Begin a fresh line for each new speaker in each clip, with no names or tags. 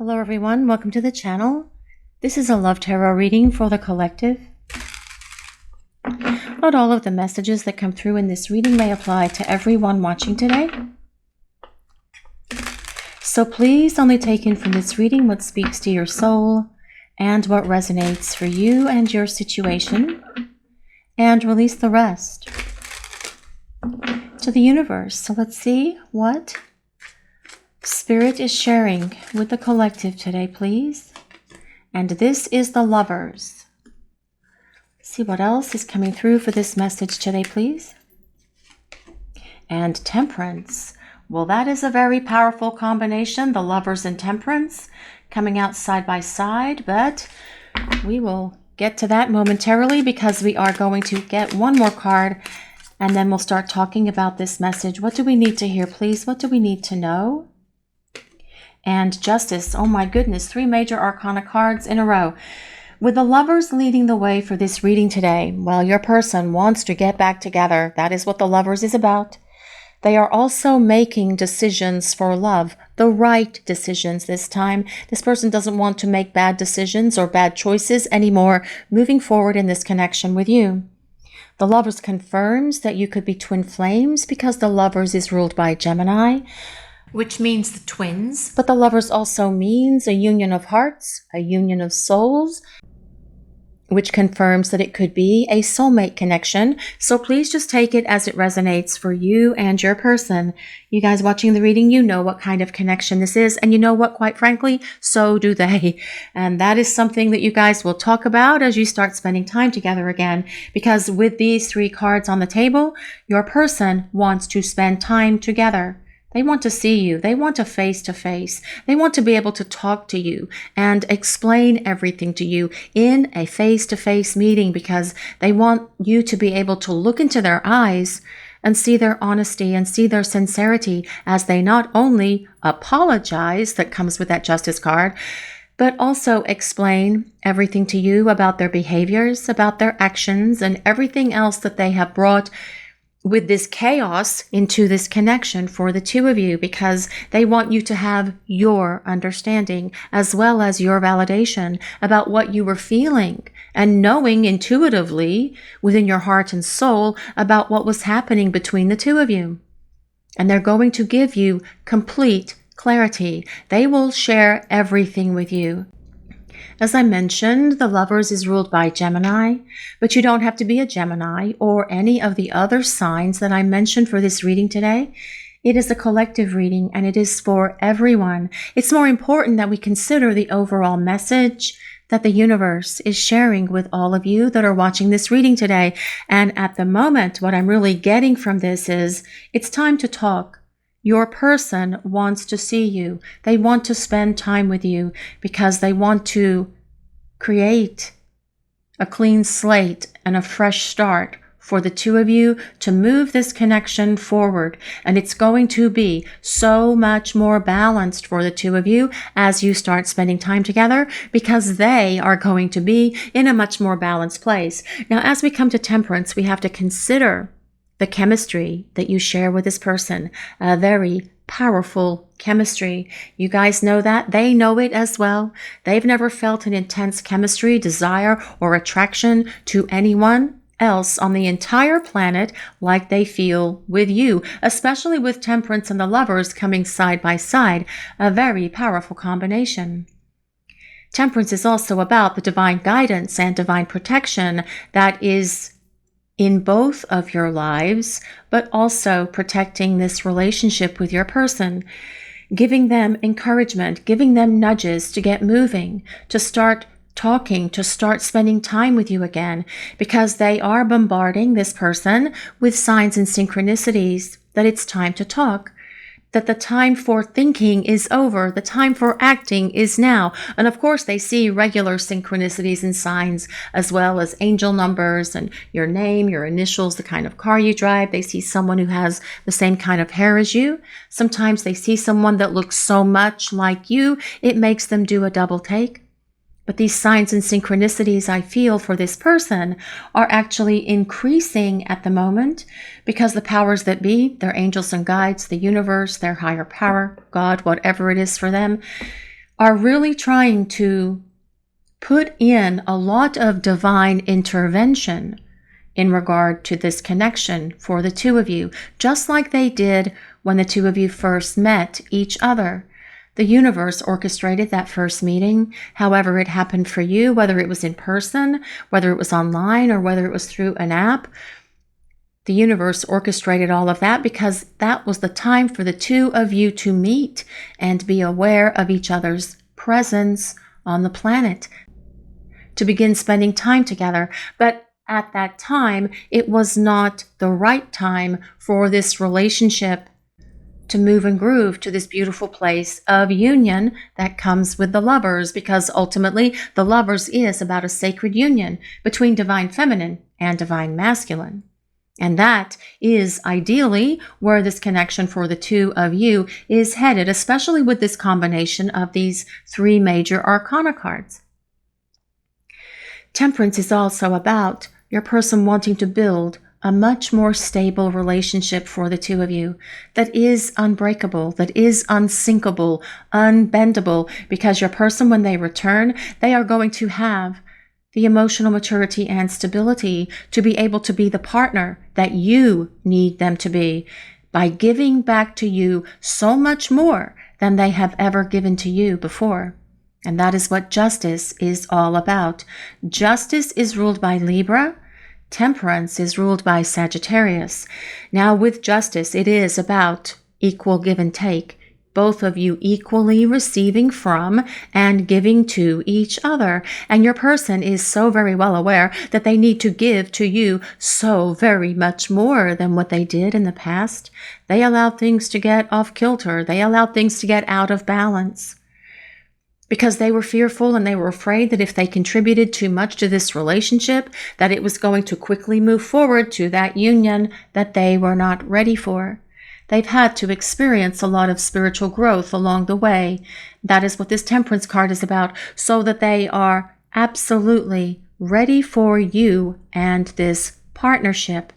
Hello everyone, welcome to the channel. This is a love tarot reading for the collective. Not all of the messages that come through in this reading may apply to everyone watching today. So please only take in from this reading what speaks to your soul and what resonates for you and your situation, and release the rest to the universe. So let's see what Spirit is sharing with the collective today, please. And this is the Lovers. See what else is coming through for this message today, please. And Temperance. Well, that is a very powerful combination, the Lovers and Temperance, coming out side by side, but we will get to that momentarily because we are going to get one more card and then we'll start talking about this message. What do we need to hear, please? What do we need to know? And Justice. Oh my goodness, 3 major arcana cards in a row. With the Lovers leading the way for this reading today, well, your person wants to get back together. That is what the Lovers is about. They are also making decisions for love, the right decisions this time. This person doesn't want to make bad decisions or bad choices anymore moving forward in this connection with you. The Lovers confirms that you could be twin flames because the Lovers is ruled by Gemini, which means the twins, but the Lovers also means a union of hearts, a union of souls, which confirms that it could be a soulmate connection. So please just take it as it resonates for you and your person. You guys watching the reading, you know what kind of connection this is, and you know what, quite frankly, so do they. And that is something that you guys will talk about as you start spending time together again, because with these 3 cards on the table, your person wants to spend time together. They want to see you. They want a face-to-face. They want to be able to talk to you and explain everything to you in a face-to-face meeting because they want you to be able to look into their eyes and see their honesty and see their sincerity as they not only apologize, that comes with that Justice card, but also explain everything to you about their behaviors, about their actions, and everything else that they have brought with this chaos into this connection for the 2 of you, because they want you to have your understanding as well as your validation about what you were feeling and knowing intuitively within your heart and soul about what was happening between the 2 of you. And they're going to give you complete clarity. They will share everything with you. As I mentioned, the Lovers is ruled by Gemini, but you don't have to be a Gemini or any of the other signs that I mentioned for this reading today. It is a collective reading and it is for everyone. It's more important that we consider the overall message that the universe is sharing with all of you that are watching this reading today. And at the moment, what I'm really getting from this is it's time to talk. Your person wants to see you. They want to spend time with you because they want to create a clean slate and a fresh start for the 2 of you to move this connection forward. And it's going to be so much more balanced for the 2 of you as you start spending time together because they are going to be in a much more balanced place. Now, as we come to Temperance, we have to consider the chemistry that you share with this person, a very powerful chemistry. You guys know that. They know it as well. They've never felt an intense chemistry, desire, or attraction to anyone else on the entire planet like they feel with you, especially with Temperance and the Lovers coming side by side, a very powerful combination. Temperance is also about the divine guidance and divine protection that is in both of your lives, but also protecting this relationship with your person, giving them encouragement, giving them nudges to get moving, to start talking, to start spending time with you again, because they are bombarding this person with signs and synchronicities that it's time to talk, that the time for thinking is over, the time for acting is now. And of course, they see regular synchronicities and signs, as well as angel numbers and your name, your initials, the kind of car you drive. They see someone who has the same kind of hair as you. Sometimes they see someone that looks so much like you, it makes them do a double take. But these signs and synchronicities I feel for this person are actually increasing at the moment because the powers that be, their angels and guides, the universe, their higher power, God, whatever it is for them, are really trying to put in a lot of divine intervention in regard to this connection for the two of you, just like they did when the two of you first met each other. The universe orchestrated that first meeting, however it happened for you, whether it was in person, whether it was online, or whether it was through an app. The universe orchestrated all of that because that was the time for the two of you to meet and be aware of each other's presence on the planet, to begin spending time together. But at that time, it was not the right time for this relationship to move and groove to this beautiful place of union that comes with the lovers, because ultimately the lovers is about a sacred union between divine feminine and divine masculine. And that is ideally where this connection for the two of you is headed, especially with this combination of these three major arcana cards. Temperance is also about your person wanting to build a much more stable relationship for the two of you that is unbreakable, that is unsinkable, unbendable, because your person, when they return, they are going to have the emotional maturity and stability to be able to be the partner that you need them to be, by giving back to you so much more than they have ever given to you before. And that is what justice is all about. Justice is ruled by Libra. Temperance is ruled by Sagittarius. Now, with justice, it is about equal give and take, both of you equally receiving from and giving to each other. And your person is so very well aware that they need to give to you so very much more than what they did in the past. They allowed things to get off kilter. They allowed things to get out of balance, because they were fearful and they were afraid that if they contributed too much to this relationship, that it was going to quickly move forward to that union that they were not ready for. They've had to experience a lot of spiritual growth along the way. That is what this Temperance card is about, so that they are absolutely ready for you and this partnership.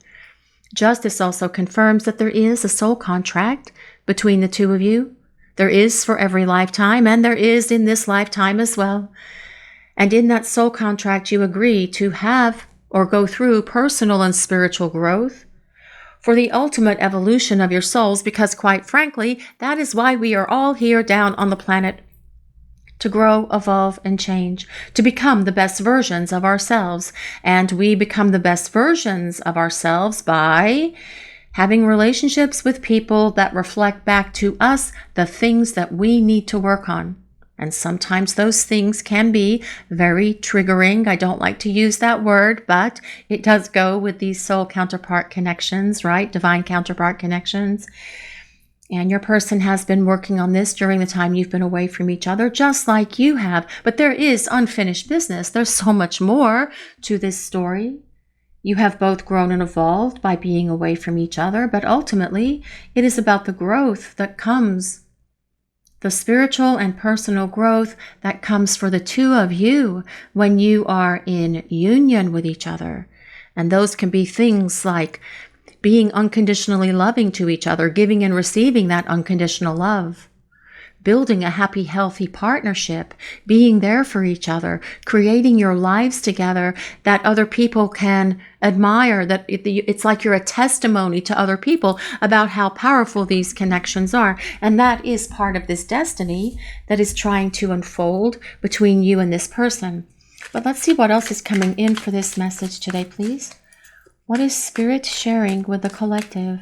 Justice also confirms that there is a soul contract between the two of you. There is for every lifetime, and there is in this lifetime as well. And in that soul contract, you agree to have or go through personal and spiritual growth for the ultimate evolution of your souls, because quite frankly, that is why we are all here down on the planet, to grow, evolve, and change, to become the best versions of ourselves. And we become the best versions of ourselves by having relationships with people that reflect back to us the things that we need to work on. And sometimes those things can be very triggering. I don't like to use that word, but it does go with these soul counterpart connections, right? Divine counterpart connections. And your person has been working on this during the time you've been away from each other, just like you have. But there is unfinished business. There's so much more to this story. You have both grown and evolved by being away from each other, but ultimately it is about the growth that comes, the spiritual and personal growth that comes for the two of you when you are in union with each other. And those can be things like being unconditionally loving to each other, giving and receiving that unconditional love, building a happy, healthy partnership, being there for each other, creating your lives together that other people can admire, that it's like you're a testimony to other people about how powerful these connections are. And that is part of this destiny that is trying to unfold between you and this person. But let's see what else is coming in for this message today, please. What is Spirit sharing with the collective?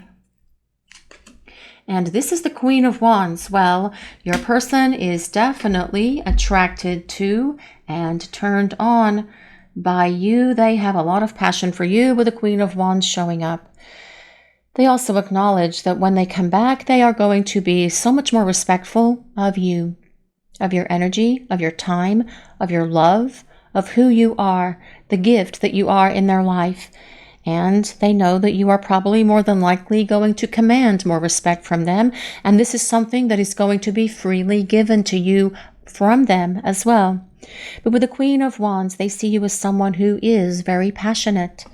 And this is the Queen of Wands. Well, your person is definitely attracted to and turned on by you. They have a lot of passion for you with the Queen of Wands showing up. They also acknowledge that when they come back, they are going to be so much more respectful of you, of your energy, of your time, of your love, of who you are, the gift that you are in their life. And they know that you are probably more than likely going to command more respect from them. And this is something that is going to be freely given to you from them as well. But with the Queen of Wands, they see you as someone who is very passionate.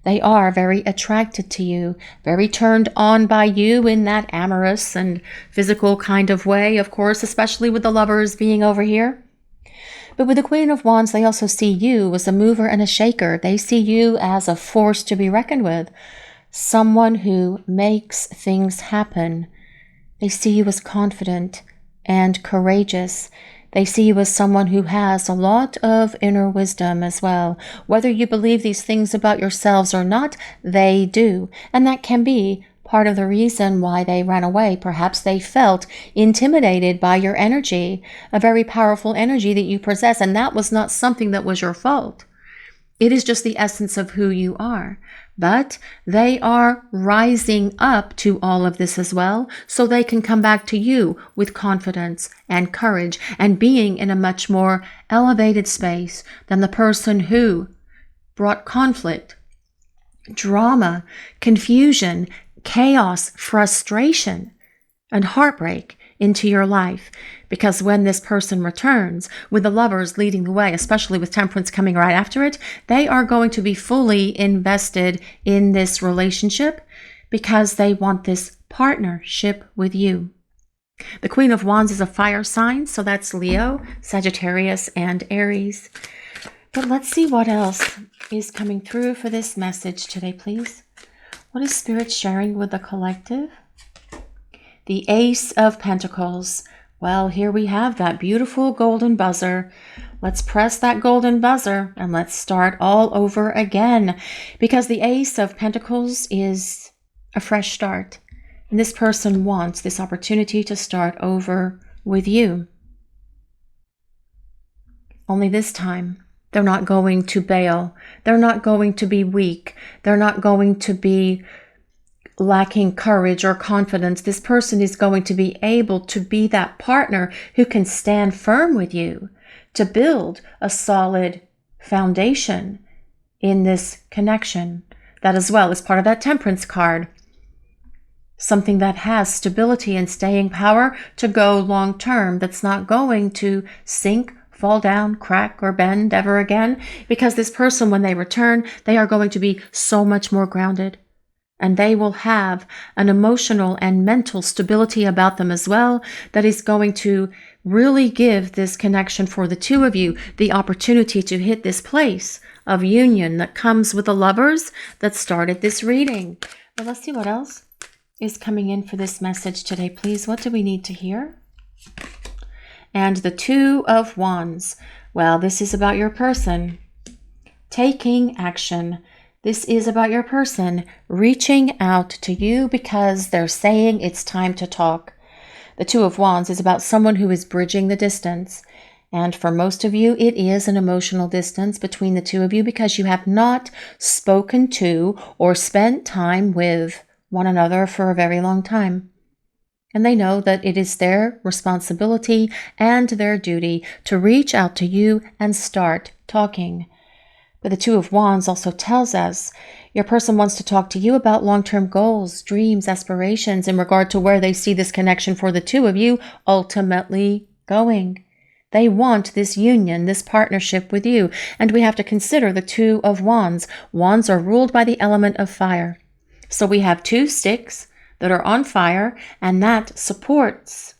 They are very attracted to you, very turned on by you in that amorous and physical kind of way, of course, especially with the Lovers being over here. But with the Queen of Wands, they also see you as a mover and a shaker. They see you as a force to be reckoned with, someone who makes things happen. They see you as confident and courageous. They see you as someone who has a lot of inner wisdom as well. Whether you believe these things about yourselves or not, they do. And that can be part of the reason why they ran away. Perhaps they felt intimidated by your energy, a very powerful energy that you possess, and that was not something that was your fault. It is just the essence of who you are. But they are rising up to all of this as well, so they can come back to you with confidence and courage and being in a much more elevated space than the person who brought conflict, drama, confusion, chaos, frustration, and heartbreak into your life. Because when this person returns, with the Lovers leading the way, especially with Temperance coming right after it, they are going to be fully invested in this relationship because they want this partnership with you. The Queen of Wands is a fire sign, so that's Leo, Sagittarius, and Aries. But let's see what else is coming through for this message today, please. What is Spirit sharing with the collective? The Ace of Pentacles. Well, here we have that beautiful golden buzzer. Let's press that golden buzzer and let's start all over again, because the Ace of Pentacles is a fresh start. And this person wants this opportunity to start over with you. Only this time, they're not going to bail. They're not going to be weak. They're not going to be lacking courage or confidence. This person is going to be able to be that partner who can stand firm with you to build a solid foundation in this connection. That as well is part of that Temperance card. Something that has stability and staying power to go long term, that's not going to sink, fall down, crack, or bend ever again. Because this person, when they return, they are going to be so much more grounded. And they will have an emotional and mental stability about them as well that is going to really give this connection for the two of you the opportunity to hit this place of union that comes with the Lovers that started this reading. But let's see what else is coming in for this message today, please. What do we need to hear? And the Two of Wands. Well, this is about your person taking action. This is about your person reaching out to you because they're saying it's time to talk. The Two of Wands is about someone who is bridging the distance. And for most of you, it is an emotional distance between the two of you because you have not spoken to or spent time with one another for a very long time. And they know that it is their responsibility and their duty to reach out to you and start talking. But the Two of Wands also tells us your person wants to talk to you about long-term goals, dreams, aspirations in regard to where they see this connection for the two of you ultimately going. They want this union, this partnership with you. And we have to consider the Two of Wands. Wands are ruled by the element of fire. So we have two sticks that are on fire, and that supports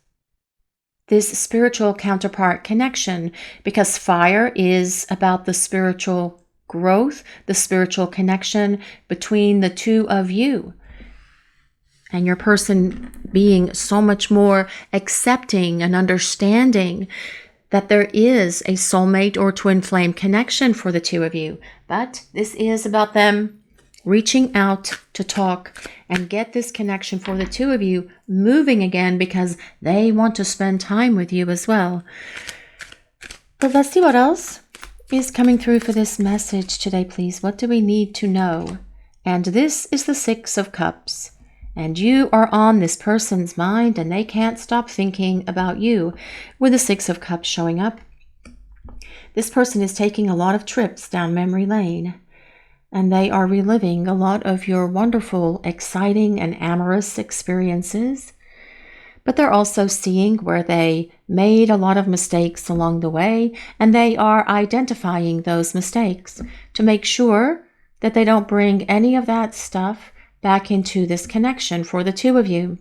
this spiritual counterpart connection, because fire is about the spiritual growth, the spiritual connection between the two of you. And your person being so much more accepting and understanding that there is a soulmate or twin flame connection for the two of you. But this is about them reaching out to talk and get this connection for the two of you moving again because they want to spend time with you as well. But let's see what else is coming through for this message today, please. What do we need to know? And this is the Six of Cups. And you are on this person's mind and they can't stop thinking about you with the Six of Cups showing up. This person is taking a lot of trips down memory lane. And they are reliving a lot of your wonderful, exciting, and amorous experiences. But they're also seeing where they made a lot of mistakes along the way, and they are identifying those mistakes to make sure that they don't bring any of that stuff back into this connection for the two of you.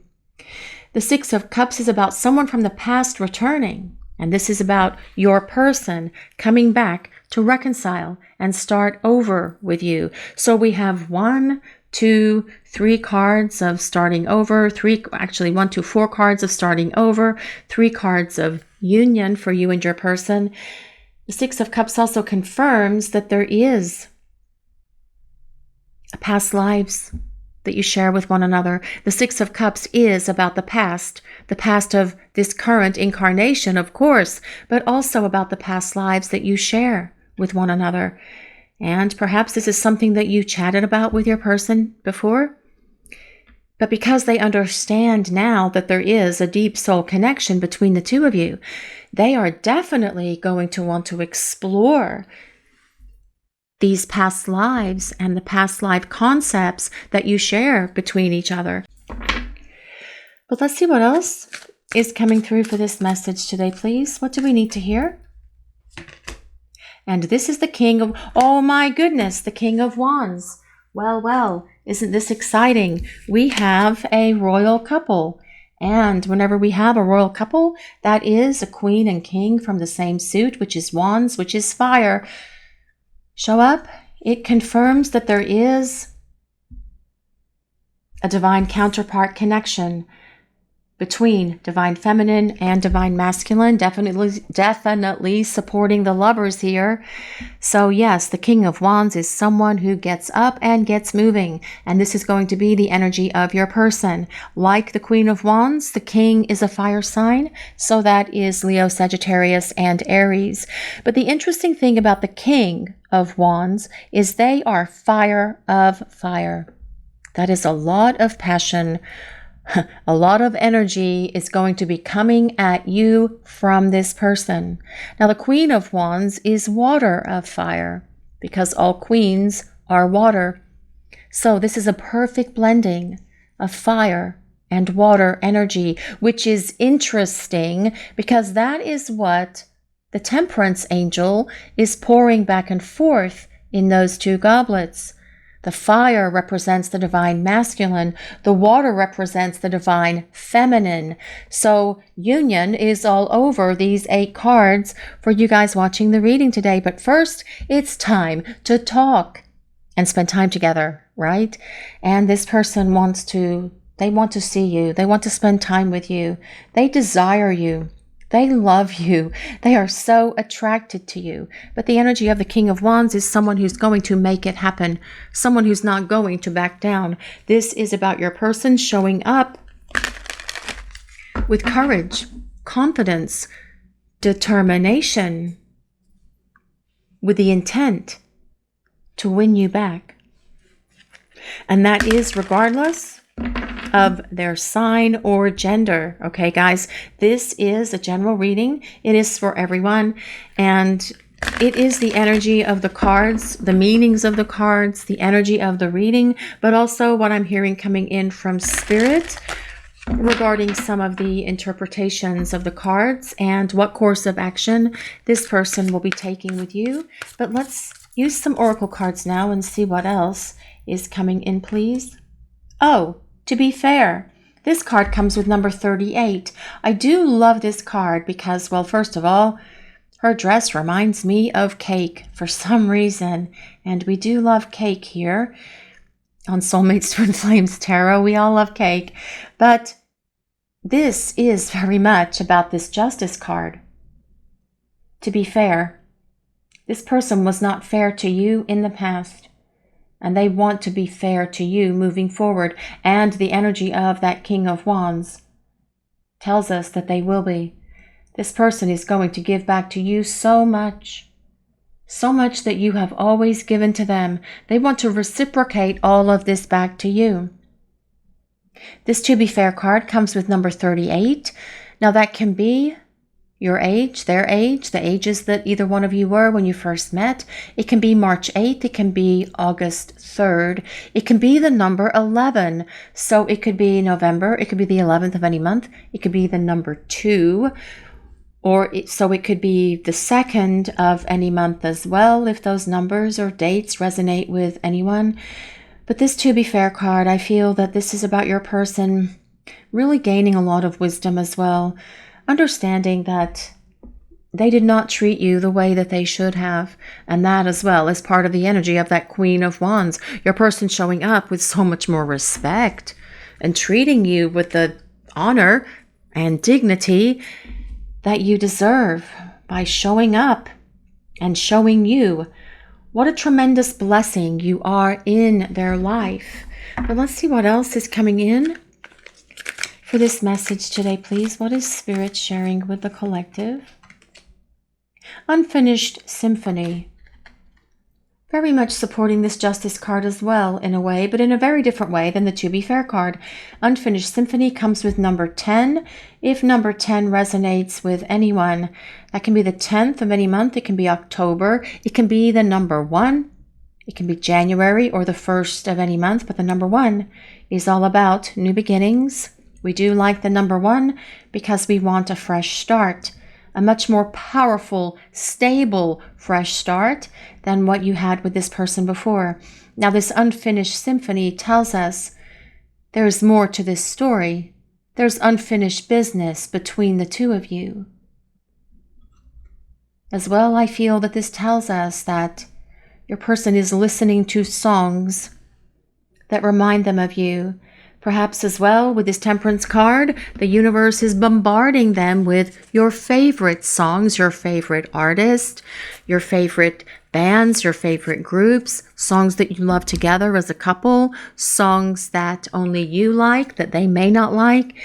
The Six of Cups is about someone from the past returning, and this is about your person coming back to reconcile and start over with you. So we have 1, 2, 3 cards of starting over, 1 to 4 cards of starting over, 3 cards of union for you and your person. The Six of Cups also confirms that there is a past lives that you share with one another. The Six of Cups is about the past of this current incarnation, of course, but also about the past lives that you share with one another. And perhaps this is something that you chatted about with your person before. But because they understand now that there is a deep soul connection between the two of you, they are definitely going to want to explore these past lives and the past life concepts that you share between each other. But let's see what else is coming through for this message today, please. What do we need to hear? And this is the King of, oh my goodness, the King of Wands. Well, isn't this exciting? We have a royal couple. And whenever we have a royal couple, that is a queen and king from the same suit, which is wands, which is fire, show up. It confirms that there is a divine counterpart connection between divine feminine and divine masculine, definitely supporting the lovers here. So yes, the King of Wands is someone who gets up and gets moving, and this is going to be the energy of your person. Like the Queen of Wands, the King is a fire sign, so that is Leo, Sagittarius, and Aries. But the interesting thing about the King of Wands is they are fire of fire. That is a lot of passion. A lot of energy is going to be coming at you from this person. Now, the Queen of Wands is water of fire because all queens are water. So this is a perfect blending of fire and water energy, which is interesting because that is what the Temperance Angel is pouring back and forth in those 2 goblets. The fire represents the divine masculine. The water represents the divine feminine. So union is all over these 8 cards for you guys watching the reading today. But first, it's time to talk and spend time together, right? And this person they want to see you. They want to spend time with you. They desire you. They love you. They are so attracted to you. But the energy of the King of Wands is someone who's going to make it happen. Someone who's not going to back down. This is about your person showing up with courage, confidence, determination, with the intent to win you back. And that is regardless of their sign or gender. Okay, guys, this is a general reading. It is for everyone, and it is the energy of the cards, the meanings of the cards, the energy of the reading, but also what I'm hearing coming in from Spirit regarding some of the interpretations of the cards and what course of action this person will be taking with you. But let's use some oracle cards now and see what else is coming in, please. Oh, to be fair, this card comes with number 38. I do love this card because, well, first of all, her dress reminds me of cake for some reason. And we do love cake here on Soulmates Twin Flames Tarot. We all love cake. But this is very much about this Justice card. To be fair, this person was not fair to you in the past. And they want to be fair to you moving forward. And the energy of that King of Wands tells us that they will be. This person is going to give back to you so much that you have always given to them. They want to reciprocate all of this back to you. This To Be Fair card comes with number 38. Now that can be your age, their age, the ages that either one of you were when you first met. It can be March 8th. It can be August 3rd. It can be the number 11. So it could be November. It could be the 11th of any month. It could be the number 2. So it could be the 2nd of any month as well, if those numbers or dates resonate with anyone. But this To Be Fair card, I feel that this is about your person really gaining a lot of wisdom as well, understanding that they did not treat you the way that they should have. And that as well is part of the energy of that Queen of Wands. Your person showing up with so much more respect and treating you with the honor and dignity that you deserve by showing up and showing you what a tremendous blessing you are in their life. But let's see what else is coming in for this message today, please. What is Spirit sharing with the collective? Unfinished Symphony. Very much supporting this Justice card as well, in a way, but in a very different way than the To Be Fair card. Unfinished Symphony comes with number 10. If number 10 resonates with anyone, that can be the 10th of any month. It can be October. It can be the number 1. It can be January or the 1st of any month, but the number 1 is all about new beginnings. We do like the number 1 because we want a fresh start. A much more powerful, stable, fresh start than what you had with this person before. Now, this unfinished symphony tells us there's more to this story. There's unfinished business between the two of you. As well, I feel that this tells us that your person is listening to songs that remind them of you. Perhaps as well, with this Temperance card, the universe is bombarding them with your favorite songs, your favorite artists, your favorite bands, your favorite groups, songs that you love together as a couple, songs that only you like, that they may not like,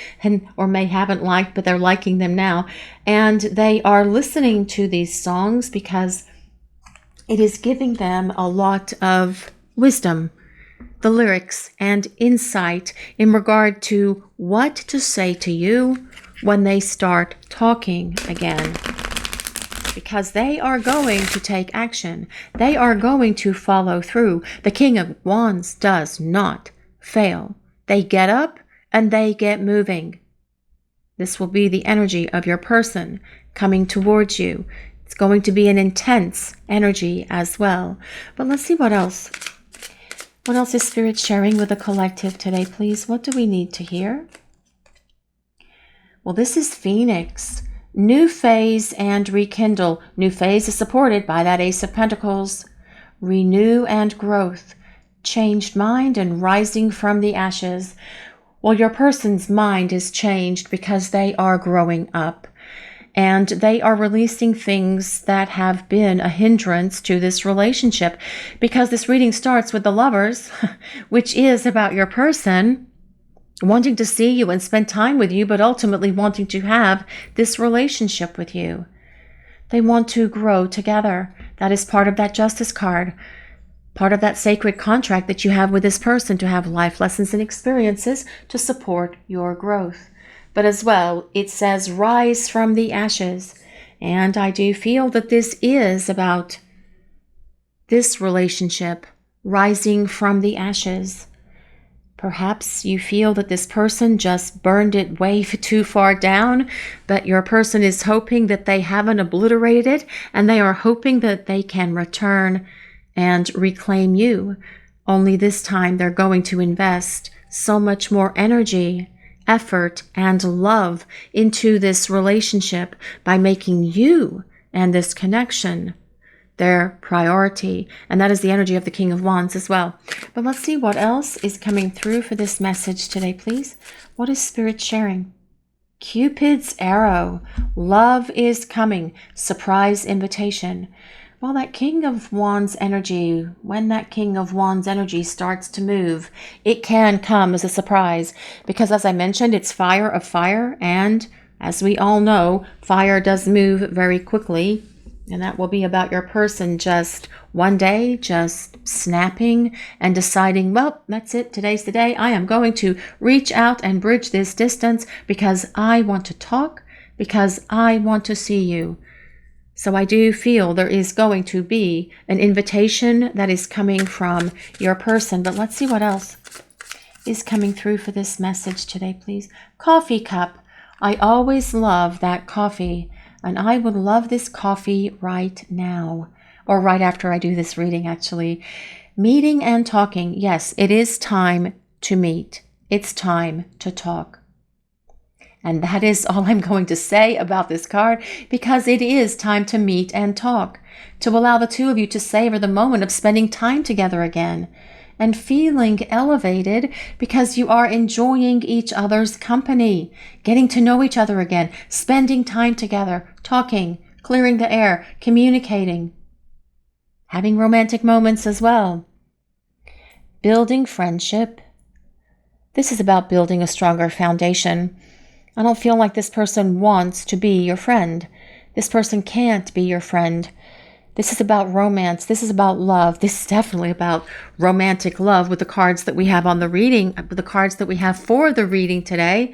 or may haven't liked, but they're liking them now. And they are listening to these songs because it is giving them a lot of wisdom, the lyrics and insight in regard to what to say to you when they start talking again. Because they are going to take action. They are going to follow through. The King of Wands does not fail. They get up and they get moving. This will be the energy of your person coming towards you. It's going to be an intense energy as well. But let's see what else. What else is Spirit sharing with the collective today, please? What do we need to hear? Well, this is Phoenix. New phase and rekindle. New phase is supported by that Ace of Pentacles. Renew and growth. Changed mind and rising from the ashes. Well, your person's mind is changed because they are growing up. And they are releasing things that have been a hindrance to this relationship, because this reading starts with the Lovers, which is about your person wanting to see you and spend time with you, but ultimately wanting to have this relationship with you. They want to grow together. That is part of that Justice card, part of that sacred contract that you have with this person to have life lessons and experiences to support your growth. But as well, it says rise from the ashes. And I do feel that this is about this relationship rising from the ashes. Perhaps you feel that this person just burned it way too far down, but your person is hoping that they haven't obliterated it, and they are hoping that they can return and reclaim you. Only this time they're going to invest so much more energy, effort, and love into this relationship by making you and this connection their priority. And that is the energy of the King of Wands as well. But let's see what else is coming through for this message today, please. What is Spirit sharing? Cupid's arrow. Love is coming. Surprise invitation. Well, that King of Wands energy, when that King of Wands energy starts to move, it can come as a surprise. Because as I mentioned, it's fire of fire. And as we all know, fire does move very quickly. And that will be about your person just one day, just snapping and deciding, well, that's it. Today's the day. I am going to reach out and bridge this distance because I want to talk, because I want to see you. So I do feel there is going to be an invitation that is coming from your person. But let's see what else is coming through for this message today, please. Coffee cup. I always love that coffee. And I would love this coffee right now, or right after I do this reading, actually. Meeting and talking. Yes, it is time to meet. It's time to talk. And that is all I'm going to say about this card, because it is time to meet and talk, to allow the two of you to savor the moment of spending time together again and feeling elevated because you are enjoying each other's company, getting to know each other again, spending time together, talking, clearing the air, communicating, having romantic moments as well, building friendship. This is about building a stronger foundation. I don't feel like this person wants to be your friend. This person can't be your friend. This is about romance. This is about love. This is definitely about romantic love with the cards that we have on the reading, the cards that we have for the reading today,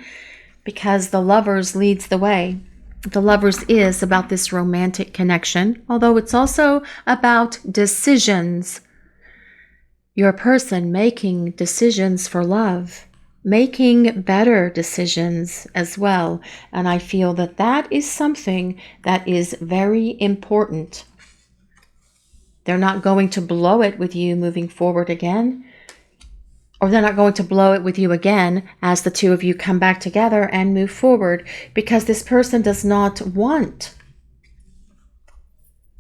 because the Lovers leads the way. The Lovers is about this romantic connection, although it's also about decisions. Your person making decisions for love, making better decisions as well. And I feel that that is something that is very important. They're not going to blow it with you moving forward again, or they're not going to blow it with you again as the two of you come back together and move forward, because this person does not want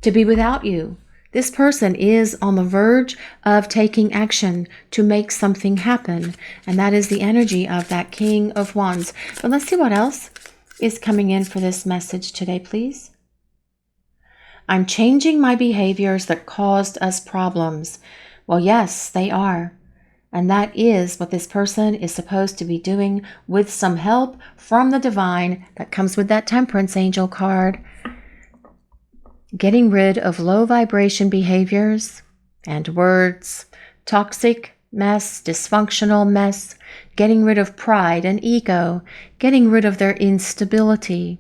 to be without you. This person is on the verge of taking action to make something happen, and that is the energy of that King of Wands. But let's see what else is coming in for this message today, please. I'm changing my behaviors that caused us problems. Well, yes, they are. And that is what this person is supposed to be doing, with some help from the divine that comes with that Temperance Angel card. Getting rid of low vibration behaviors and words, toxic mess, dysfunctional mess, getting rid of pride and ego, getting rid of their instability,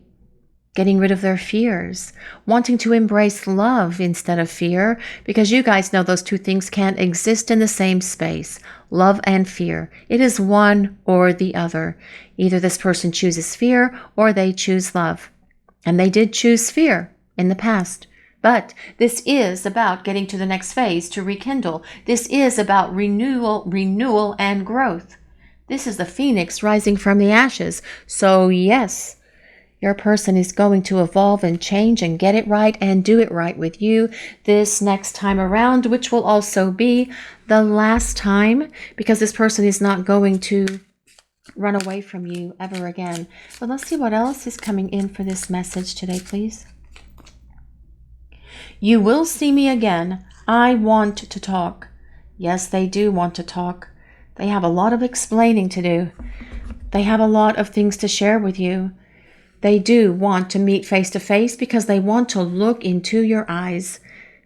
getting rid of their fears, wanting to embrace love instead of fear, because you guys know those two things can't exist in the same space, love and fear. It is one or the other. Either this person chooses fear or they choose love. And they did choose fear in the past. But this is about getting to the next phase, to rekindle. This is about renewal and growth. This is the phoenix rising from the ashes. So yes, your person is going to evolve and change and get it right and do it right with you this next time around, which will also be the last time, because this person is not going to run away from you ever again. But let's see what else is coming in for this message today, please. You will see me again. I want to talk. Yes, they do want to talk. They have a lot of explaining to do. They have a lot of things to share with you. They do want to meet face to face because they want to look into your eyes.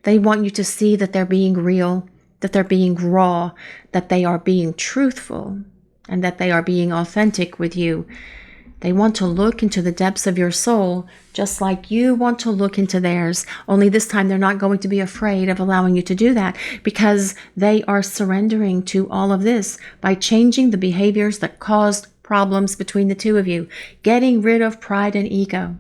They want you to see that they're being real, that they're being raw, that they are being truthful, and that they are being authentic with you. They want to look into the depths of your soul, just like you want to look into theirs. Only this time they're not going to be afraid of allowing you to do that, because they are surrendering to all of this by changing the behaviors that caused problems between the two of you, getting rid of pride and ego,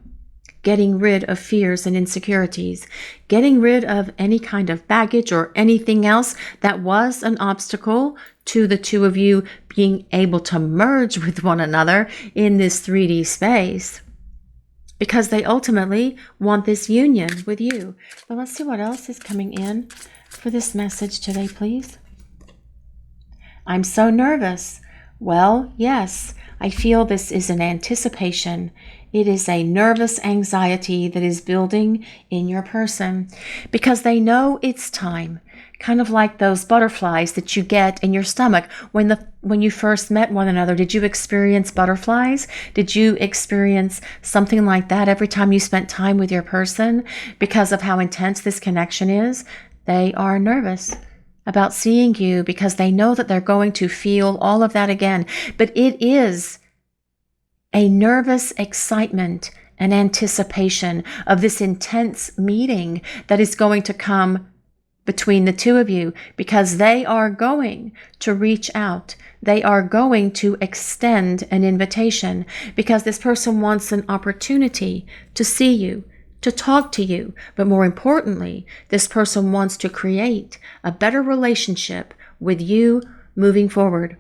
getting rid of fears and insecurities, getting rid of any kind of baggage or anything else that was an obstacle to the two of you being able to merge with one another in this 3D space, because they ultimately want this union with you. But let's see what else is coming in for this message today, please. I'm so nervous. Well, yes, I feel this is an anticipation. It is a nervous anxiety that is building in your person, because they know it's time. Kind of like those butterflies that you get in your stomach when you first met one another. Did you experience butterflies? Did you experience something like that every time you spent time with your person because of how intense this connection is? They are nervous about seeing you because they know that they're going to feel all of that again. But it is a nervous excitement and anticipation of this intense meeting that is going to come between the two of you, because they are going to reach out. They are going to extend an invitation, because this person wants an opportunity to see you, to talk to you, but more importantly, this person wants to create a better relationship with you moving forward.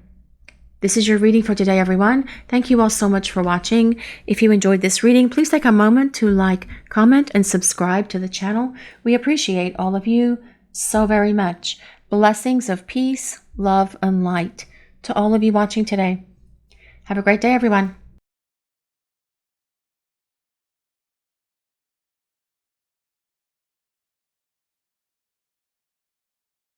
This is your reading for today, everyone. Thank you all so much for watching. If you enjoyed this reading, please take a moment to like, comment, and subscribe to the channel. We appreciate all of you so very much. Blessings of peace, love, and light to all of you watching today. Have a great day, everyone.